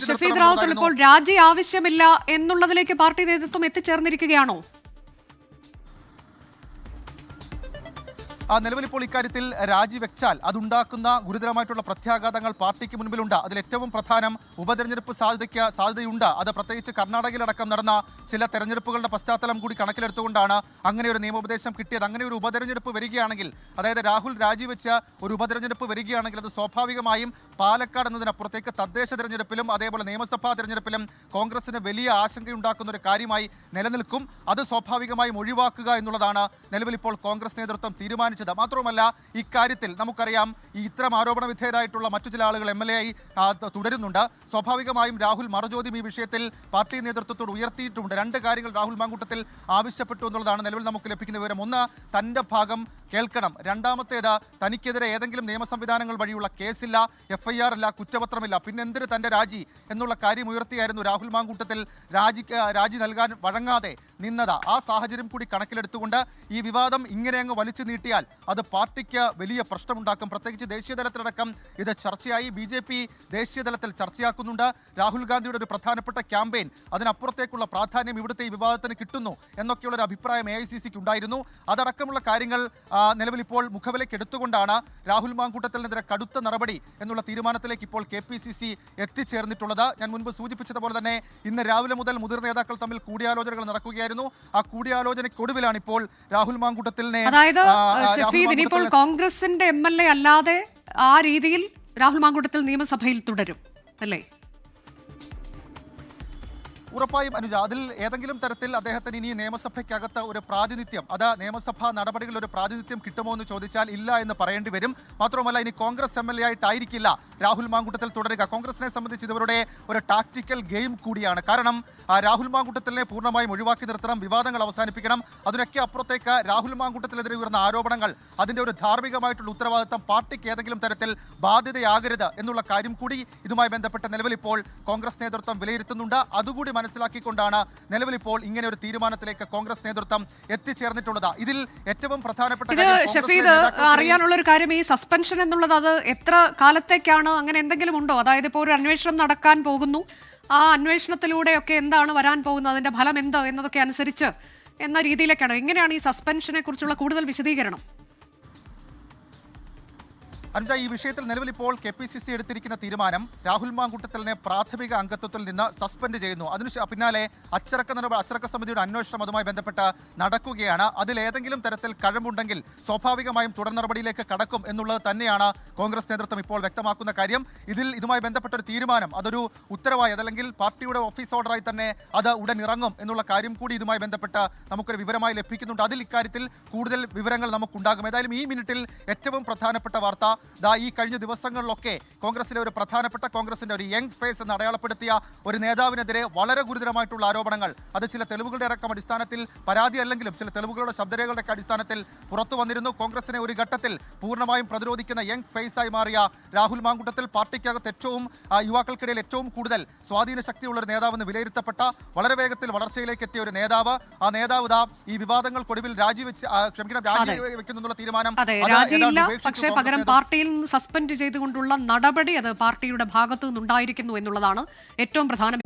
ഷഫീദ് റാവുത്തർ, ഇപ്പോൾ രാജി ആവശ്യമില്ല എന്നുള്ളതിലേക്ക് പാർട്ടി നേതൃത്വം എത്തിച്ചേർന്നിരിക്കുകയാണോ? നിലവിൽ ഇപ്പോൾ ഇക്കാര്യത്തിൽ രാജിവെച്ചാൽ അതുണ്ടാക്കുന്ന ഗുരുതരമായിട്ടുള്ള പ്രത്യാഘാതങ്ങൾ പാർട്ടിക്ക് മുൻപിലുണ്ട്. അതിൽ ഏറ്റവും പ്രധാനം ഉപതെരഞ്ഞെടുപ്പ് സാധ്യതയുണ്ട്. അത് പ്രത്യേകിച്ച് കർണാടകയിലടക്കം നടന്ന ചില തെരഞ്ഞെടുപ്പുകളുടെ പശ്ചാത്തലം കൂടി കണക്കിലെടുത്തുകൊണ്ടാണ് അങ്ങനെ ഒരു നിയമോപദേശം കിട്ടിയത്. അങ്ങനെ ഒരു ഉപതെരഞ്ഞെടുപ്പ് വരികയാണെങ്കിൽ, അതായത് രാഹുൽ രാജിവെച്ച ഒരു ഉപതെരഞ്ഞെടുപ്പ് വരികയാണെങ്കിൽ അത് സ്വാഭാവികമായും പാലക്കാട് എന്നതിനപ്പുറത്തേക്ക് തദ്ദേശ തെരഞ്ഞെടുപ്പിലും അതേപോലെ നിയമസഭാ തെരഞ്ഞെടുപ്പിലും കോൺഗ്രസിന് വലിയ ആശങ്കയുണ്ടാക്കുന്ന ഒരു കാര്യമായി നിലനിൽക്കും. അത് സ്വാഭാവികമായും ഒഴിവാക്കുക എന്നുള്ളതാണ് നിലവിൽ ഇപ്പോൾ കോൺഗ്രസ് നേതൃത്വം തീരുമാനിച്ചത്. മാത്രമല്ല, ഇക്കാര്യത്തിൽ നമുക്കറിയാം ഇത്തരം ആരോപണ വിധേയരായിട്ടുള്ള മറ്റു ചില ആളുകൾ MLA ആയി തുടരുന്നുണ്ട്. സ്വാഭാവികമായും രാഹുൽ മറുചോദ്യം ഈ വിഷയത്തിൽ പാർട്ടി നേതൃത്വത്തോട് ഉയർത്തിയിട്ടുണ്ട്. രണ്ട് കാര്യങ്ങൾ രാഹുൽ മാങ്കൂട്ടത്തിൽ ആവശ്യപ്പെട്ടു എന്നുള്ളതാണ് നിലവിൽ നമുക്ക് ലഭിക്കുന്ന വിവരം. ഒന്ന്, തൻ്റെ ഭാഗം കേൾക്കണം. രണ്ടാമത്തേത്, തനിക്കെതിരെ ഏതെങ്കിലും നിയമ സംവിധാനങ്ങൾ വഴിയുള്ള കേസില്ല, FIR ഇല്ല, കുറ്റപത്രമില്ല, പിന്നെ എന്തിന് തൻ്റെ രാജി എന്നുള്ള കാര്യം ഉയർത്തിയായിരുന്നു രാഹുൽ മാങ്കൂട്ടത്തിൽ രാജി നൽകാൻ വഴങ്ങാതെ നിന്നത്. ആ സാഹചര്യം കൂടി കണക്കിലെടുത്തുകൊണ്ട് ഈ വിവാദം ഇങ്ങനെ അങ്ങ് വലിച്ചു നീട്ടിയാൽ അത് പാർട്ടിക്ക് വലിയ പ്രശ്നമുണ്ടാക്കും. പ്രത്യേകിച്ച് ദേശീയ തലത്തിലടക്കം ഇത് ചർച്ചയായി. BJP ദേശീയ തലത്തിൽ ചർച്ചയാക്കുന്നുണ്ട്. രാഹുൽ ഗാന്ധിയുടെ ഒരു പ്രധാനപ്പെട്ട ക്യാമ്പയിൻ, അതിനപ്പുറത്തേക്കുള്ള പ്രാധാന്യം ഇവിടുത്തെ ഈ വിവാദത്തിന് കിട്ടുന്നു എന്നൊക്കെയുള്ളൊരു അഭിപ്രായം AICCക്ക് ഉണ്ടായിരുന്നു. അതടക്കമുള്ള കാര്യങ്ങൾ നിലവിൽ ഇപ്പോൾ മുഖവിലേക്ക് എടുത്തുകൊണ്ടാണ് രാഹുൽ മാങ്കൂട്ടത്തിനെതിരെ കടുത്ത നടപടി എന്നുള്ള തീരുമാനത്തിലേക്ക് ഇപ്പോൾ KPCC എത്തിച്ചേർന്നിട്ടുള്ളത്. ഞാൻ മുൻപ് സൂചിപ്പിച്ചതുപോലെ തന്നെ ഇന്ന് രാവിലെ മുതൽ മുതിർന്ന നേതാക്കൾ തമ്മിൽ കൂടിയാലോചനകൾ നടക്കുകയായിരുന്നു. ആ കൂടിയാലോചനയ്ക്കൊടുവിലാണ് ഇപ്പോൾ രാഹുൽ മാങ്കൂട്ടത്തിനെ, അതായത് ഇനിയിപ്പോൾ കോൺഗ്രസിന്റെ MLA അല്ലാതെ ആ രീതിയിൽ രാഹുൽ മാങ്കൂട്ടത്തിൽ നിയമസഭയിൽ തുടരും അല്ലേ? ഉറപ്പായും അനുജ, അതിൽ ഏതെങ്കിലും തരത്തിൽ അദ്ദേഹത്തിന് ഇനി നിയമസഭയ്ക്കകത്ത് ഒരു പ്രാതിനിധ്യം, അത് നിയമസഭാ നടപടികളിൽ ഒരു പ്രാതിനിധ്യം കിട്ടുമോ എന്ന് ചോദിച്ചാൽ ഇല്ല എന്ന് പറയേണ്ടി വരും. മാത്രമല്ല, ഇനി കോൺഗ്രസ് MLA ആയിട്ടായിരിക്കില്ല രാഹുൽ മാങ്കൂട്ടത്തിൽ തുടരുക. കോൺഗ്രസിനെ സംബന്ധിച്ച് ഇവരുടെ ഒരു ടാക്ടിക്കൽ ഗെയിം കൂടിയാണ്. കാരണം രാഹുൽ മാങ്കൂട്ടത്തിനെ പൂർണ്ണമായും ഒഴിവാക്കി നിർത്തണം, വിവാദങ്ങൾ അവസാനിപ്പിക്കണം. അതിനൊക്കെ അപ്പുറത്തേക്ക് രാഹുൽ മാങ്കൂട്ടത്തിനെതിരെ ഉയർന്ന ആരോപണങ്ങൾ, അതിൻ്റെ ഒരു ധാർമ്മികമായിട്ടുള്ള ഉത്തരവാദിത്തം പാർട്ടിക്ക് ഏതെങ്കിലും തരത്തിൽ ബാധ്യതയാകരുത് എന്നുള്ള കാര്യം കൂടി ഇതുമായി ബന്ധപ്പെട്ട് നിലവിൽ ഇപ്പോൾ കോൺഗ്രസ് നേതൃത്വം വിലയിരുത്തുന്നുണ്ട്. അതുകൂടി മനസ്സിലാക്കിക്കൊണ്ടാണ് നിലവിൽ ഇപ്പോൾ ഇങ്ങനെ ഒരു തീരുമാനത്തിലേക്ക് കോൺഗ്രസ് നേതൃത്വം എത്തിച്ചേർന്നിട്ടുള്ളത്. ഇതിൽ ഏറ്റവും പ്രധാനപ്പെട്ട ഷഫീദ്, അറിയാനുള്ള ഒരു കാര്യം, ഈ സസ്പെൻഷൻ എന്നുള്ളത് അത് എത്ര കാലത്തേക്കാണ്, അങ്ങനെ എന്തെങ്കിലും ഉണ്ടോ? അതായത് ഇപ്പോൾ ഒരു അന്വേഷണം നടക്കാൻ പോകുന്നു, ആ അന്വേഷണത്തിലൂടെയൊക്കെ എന്താണ് വരാൻ പോകുന്നത്, അതിന്റെ ഫലം എന്ത് എന്നതൊക്കെ അനുസരിച്ച് എന്ന രീതിയിലേക്കാണോ? എങ്ങനെയാണ് ഈ സസ്പെൻഷനെ കുറിച്ചുള്ള കൂടുതൽ വിശദീകരണം? അനുജ, ഈ വിഷയത്തിൽ നിലവിൽ ഇപ്പോൾ KPCC എടുത്തിരിക്കുന്ന തീരുമാനം രാഹുൽ മാങ്കൂട്ടത്തിലിനെ പ്രാഥമിക അംഗത്വത്തിൽ നിന്ന് സസ്പെൻഡ് ചെയ്യുന്നു. അതിന് പിന്നാലെ അച്ചടക്ക സമിതിയുടെ അന്വേഷണം അതുമായി ബന്ധപ്പെട്ട് നടക്കുകയാണ്. അതിൽ ഏതെങ്കിലും തരത്തിൽ കഴമ്പുണ്ടെങ്കിൽ സ്വാഭാവികമായും തുടർ നടപടിയിലേക്ക് കടക്കും എന്നുള്ളത് തന്നെയാണ് കോൺഗ്രസ് നേതൃത്വം ഇപ്പോൾ വ്യക്തമാക്കുന്ന കാര്യം. ഇതുമായി ബന്ധപ്പെട്ട ഒരു തീരുമാനം, അതൊരു ഉത്തരവായി, അതല്ലെങ്കിൽ പാർട്ടിയുടെ ഓഫീസ് ഓർഡറായി തന്നെ അത് ഉടൻ ഇറങ്ങും എന്നുള്ള കാര്യം കൂടി ഇതുമായി ബന്ധപ്പെട്ട് നമുക്കൊരു വിവരമായി ലഭിക്കുന്നുണ്ട്. അതിൽ ഇക്കാര്യത്തിൽ കൂടുതൽ വിവരങ്ങൾ നമുക്കുണ്ടാകും. ഏതായാലും ഈ മിനിറ്റിൽ ഏറ്റവും പ്രധാനപ്പെട്ട വാർത്ത, ഈ കഴിഞ്ഞ ദിവസങ്ങളിലൊക്കെ കോൺഗ്രസിലെ ഒരു പ്രധാനപ്പെട്ട, കോൺഗ്രസിന്റെ ഒരു യങ് ഫേസ് എന്ന് അടയാളപ്പെടുത്തിയ ഒരു നേതാവിനെതിരെ വളരെ ഗുരുതരമായിട്ടുള്ള ആരോപണങ്ങൾ, അത് ചില തെളിവുകളുടെ അടക്കം അടിസ്ഥാനത്തിൽ, പരാതി അല്ലെങ്കിലും ചില തെളിവുകളുടെ ശബ്ദരേഖകളുടെ അടിസ്ഥാനത്തിൽ പുറത്തു വന്നിരുന്നു. കോൺഗ്രസിനെ ഒരു ഘട്ടത്തിൽ പൂർണ്ണമായും പ്രതിരോധിക്കുന്ന യങ് ഫേസായി മാറിയ രാഹുൽ മാങ്കൂട്ടത്തിൽ പാർട്ടിക്കകത്ത് ഏറ്റവും യുവാക്കൾക്കിടയിൽ ഏറ്റവും കൂടുതൽ സ്വാധീന ശക്തിയുള്ള ഒരു നേതാവെന്ന് വിലയിരുത്തപ്പെട്ട, വളരെ വേഗത്തിൽ വളർച്ചയിലേക്ക് എത്തിയ ഒരു നേതാവ്, ആ നേതാവ് ഈ വിവാദങ്ങൾക്കൊടുവിൽ രാജിവെക്കുന്നുള്ള തീരുമാനം, പക്ഷേ പകരം പാർട്ടിയിൽ നിന്ന് സസ്പെൻഡ് ചെയ്തുകൊണ്ടുള്ള നടപടി അത് പാർട്ടിയുടെ ഭാഗത്തു നിന്നുണ്ടായിരിക്കുന്നു എന്നുള്ളതാണ് ഏറ്റവും പ്രധാനം.